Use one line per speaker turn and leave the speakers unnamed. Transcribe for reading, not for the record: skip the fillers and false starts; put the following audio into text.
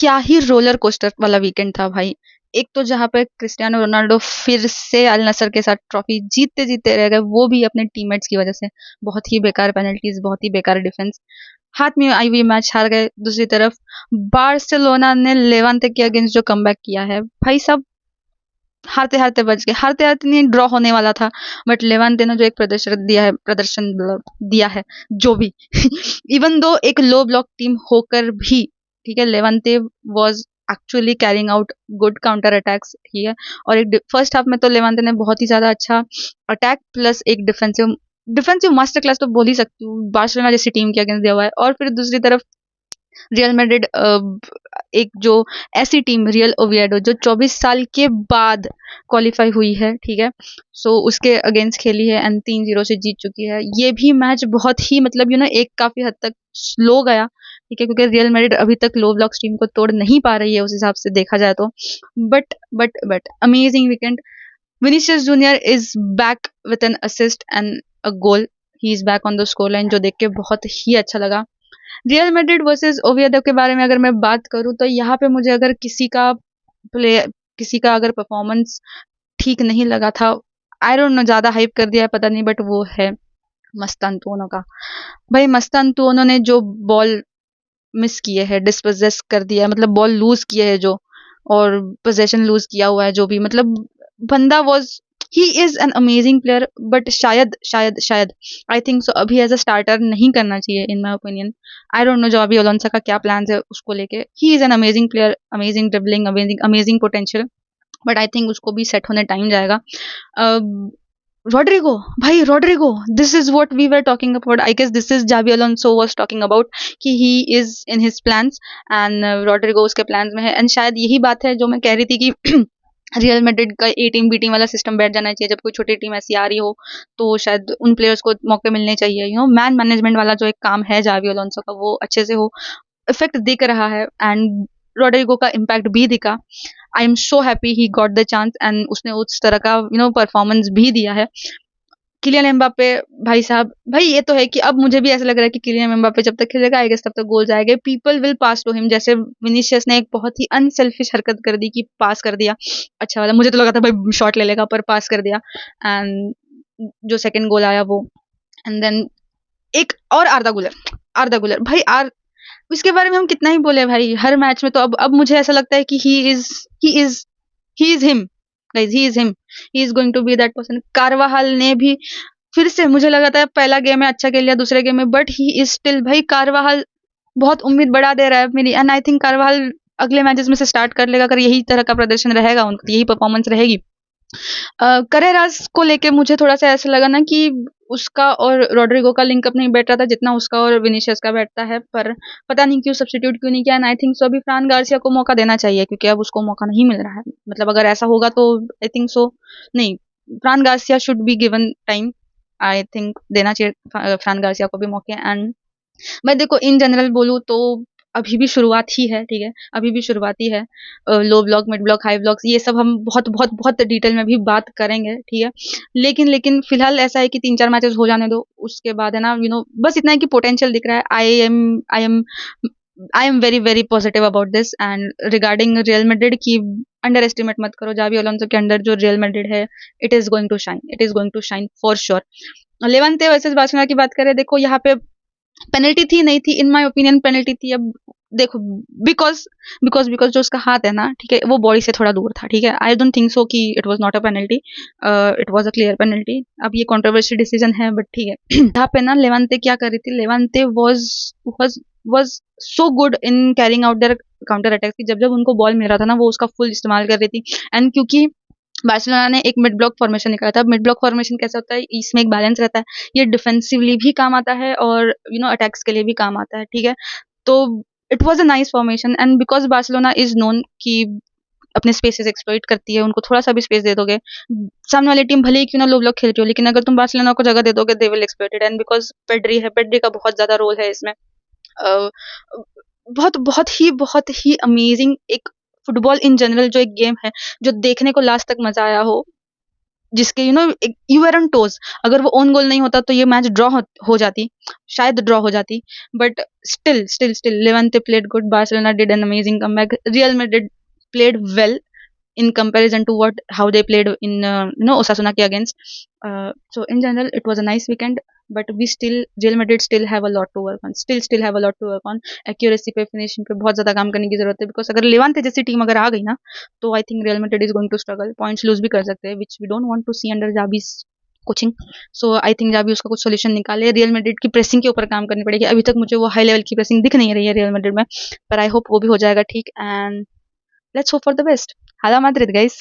क्या ही roller coaster वाला weekend था भाई। एक तो जहाँ पे क्रिस्टियानो रोनाल्डो फिर से अल नसर के साथ ट्रॉफी जीतते जीतते रह गए, वो भी अपने टीममेट्स की वजह से। बहुत ही बेकार पेनल्टीज, बहुत ही बेकार डिफेंस, हाथ में आई हुई मैच हार गए। दूसरी तरफ बार्सिलोना ने लेवांते के अगेंस्ट जो कमबैक किया है भाई साहब, हारते हारते बच गए, हारते हारते नहीं, ड्रॉ होने वाला था। बट लेवांते ने जो एक प्रदर्शन दिया है जो भी इवन दो एक लो ब्लॉक टीम होकर भी, ठीक है, Levante was actually carrying out good counter attacks, ठीक है। और एक फर्स्ट हाफ में तो लेवांते ने बहुत ही ज्यादा अच्छा अटैक प्लस एक डिफेंसिव डिफेंसिव मास्टर क्लास तो बोल ही सकती हूँ बार्सिलोना जैसी टीम के अगेंस्ट दिया हुआ है। और फिर दूसरी तरफ रियल मैड्रिड, एक जो ऐसी टीम रियल ओविएडो जो 24 साल के बाद क्वालिफाई हुई है, ठीक है, सो उसके अगेंस्ट खेली है एंड 3-0 से जीत चुकी है। ये भी मैच बहुत ही मतलब एक काफी हद तक स्लो गया, ठीक है, क्योंकि रियल मैड्रिड अभी तक लो ब्लॉक्स टीम को तोड़ नहीं पा रही है उस हिसाब से देखा जाए तो। But amazing weekend. Vinicius junior is back with N assist and a goal, he is back on the score line, जो देख के बहुत ही अच्छा लगा। रियल मैड्रिड वर्सेस ओविएडो के बारे में अगर मैं बात करूं तो यहाँ पे मुझे अगर प्ले किसी का अगर परफॉर्मेंस ठीक नहीं लगा था, आई डोंट नो, ज्यादा हाइप कर दिया है पता नहीं, बट वो है मस्तानतुओनो का। भाई मस्तानतुओनो ने जो बॉल मिस किए है, डिस्पोजेस कर दिया है, मतलब बॉल लूज किए है जो, और पोजेशन लूज किया हुआ है जो भी, मतलब बंदा was, he is an amazing player. But शायद शायद शायद आई थिंक सो अभी एज अ स्टार्टर नहीं करना चाहिए in my opinion. I don't know जो अभी ओलोंसा का क्या प्लान है उसको लेके। He is an amazing player, amazing dribbling, amazing amazing potential, but I think उसको भी सेट होने टाइम जाएगा। Rodrigo, भाई Rodrigo, this is what we were talking about. I guess this is Javi Alonso was talking about कि he is in his plans and Rodrigo उसके plans में है। and शायद यही बात है जो मैं कह रही थी कि रियल मैड्रिड का ए टीम बी टीम वाला सिस्टम बैठ जाना चाहिए। जब कोई छोटी टीम ऐसी आ रही हो तो शायद उन प्लेयर्स को मौके मिलने चाहिए। मैन मैनेजमेंट वाला जो एक काम है जावी अलोंसो का, वो अच्छे से हो, इफेक्ट दिख रहा है एंड रोड्रिगो का इम्पैक्ट भी दिखा। I am so happy he got the chance and उसने उस तरह का परफॉर्मेंस भी दिया है। किलियन एम्बापे, भाई साहब, भाई ये तो है कि अब मुझे भी ऐसा लग रहा है कि किलियन एम्बापे जब तक खेलेगा आई गेस तब तक गोल जाएंगे, people will pass to him. जैसे विनीशियस ने एक बहुत ही अनसेल्फिश हरकत कर दी कि पास कर दिया, अच्छा वाला, मुझे तो लगा था भाई शॉट ले लेगा पर पास कर दिया। एंड जो सेकंड गोल आया वो, एंड देन एक और आर्दा गुलर भाई उसके बारे में हम कितना ही बोले भाई, हर मैच में तो अब मुझे ऐसा लगता है कि he is him guys, he is him, he is going to be that person. Carvajal ने भी फिर से, मुझे लगा था पहला गेम में अच्छा खेल लिया, दूसरे गेम में, बट ही इज स्टिल, भाई कारवाहल बहुत उम्मीद बढ़ा दे रहा है मेरी। एंड आई थिंक कारवाहल अगले मैचेस में से स्टार्ट कर लेगा, अगर यही तरह का प्रदर्शन रहेगा, उनकी यही परफॉर्मेंस रहेगी। करेरास को लेके मुझे थोड़ा सा ऐसा लगा ना कि उसका और रोड्रिगो का लिंकअप नहीं बैठ रहा था जितना उसका और विनीशियस का बैठता है, पर पता नहीं क्यों सब्स्टिट्यूट क्यों नहीं किया। एंड आई थिंक सो अभी फ्रान गार्सिया को मौका देना चाहिए, क्योंकि अब उसको मौका नहीं मिल रहा है। मतलब अगर ऐसा होगा तो आई थिंक सो नहीं, फ्रान Garcia should be given time, I think देना चाहिए फ्रान गार्सिया को भी मौके। एंड मैं देखो इन जनरल बोलूँ तो अभी भी शुरुआत ही है, ठीक है, अभी भी शुरुआती है। लो block, mid block, high blocks, ये सब हम बहुत बहुत बहुत डिटेल में भी बात करेंगे, ठीक है। लेकिन फिलहाल ऐसा है कि 3-4 मैचेस हो जाने दो, उसके बाद है ना बस इतना है कि पोटेंशियल दिख रहा है। I am very very positive about this and regarding Real Madrid की अंडर एस्टिमेट मत करो। जावी अलोंसो के अंडर जो रियल मैड्रिड है, it is going to shine, it is going to shine for sure. Levante versus Barcelona की बात करें, देखो यहाँ पे पेनल्टी थी नहीं थी, इन माय ओपिनियन पेनल्टी थी। अब देखो बिकॉज बिकॉज जो उसका हाथ है ना, ठीक है, वो बॉडी से थोड़ा दूर था, ठीक है। आई डोंट थिंक सो कि it was not a penalty, it was a clear penalty. अब ये कंट्रोवर्शियल डिसीजन है बट ठीक है। यहाँ पे ना लेवांते क्या कर रही थी, Levante was was so good in carrying out their counter attack की। जब जब उनको बॉल मिल रहा था ना, वो उसका फुल इस्तेमाल कर रही थी। एंड क्योंकि बार्सिलोना ने एक मिड ब्लॉक फॉर्मेशन निकाला था। मिड ब्लॉक फॉर्मेशन कैसा होता है, इसमें एक बैलेंस रहता है, ये डिफेंसिवली भी काम आता है और अटैक्स के लिए भी काम आता है, ठीक है। तो it was a nice formation and because Barcelona is known कि अपने स्पेसेस एक्सप्लॉइट करती है, उनको थोड़ा सा भी स्पेस दे दोगे, सामने वाली टीम भले ही क्यों ना लो ब्लॉक खेल रही हो, लेकिन अगर तुम बार्सिलोना को जगह दे दोगे they will exploit it. And because Pedri है, पेड्री का बहुत ज्यादा रोल है इसमें। बहुत बहुत ही अमेजिंग एक फुटबॉल इन जनरल जो एक गेम है, जो देखने को लास्ट तक मजा आया हो, जिसके यू वर ऑन टोज। अगर वो ओन गोल नहीं होता तो ये मैच ड्रॉ हो जाती, शायद ड्रॉ हो जाती। But still Levante played good, Barcelona did an amazing comeback, Real Madrid played well in comparison to what how they played in Osasuna के against. So in general it was a nice weekend, but we still Real Madrid still have a lot to work on, still have a lot to work on. Accuracy पे, finishing पे बहुत ज्यादा काम करने की जरूरत है, because अगर लेवांते जैसी टीम अगर आ गई ना तो I think Real Madrid is going to struggle, points lose भी कर सकते हैं, which we don't want to see under Xabi's coaching. So I think Xabi उसका कुछ सोल्यूशन निकाले। रियल मैड्रिड की प्रेसिंग के ऊपर काम करनी पड़ेगी, अभी तक मुझे वो हाई लेवल की प्रेसिंग दिख नहीं रही है रियल मैड्रिड में, पर आई होप वो भी हो जाएगा ठीक। And let's hope for the best. Hala Madrid, guys.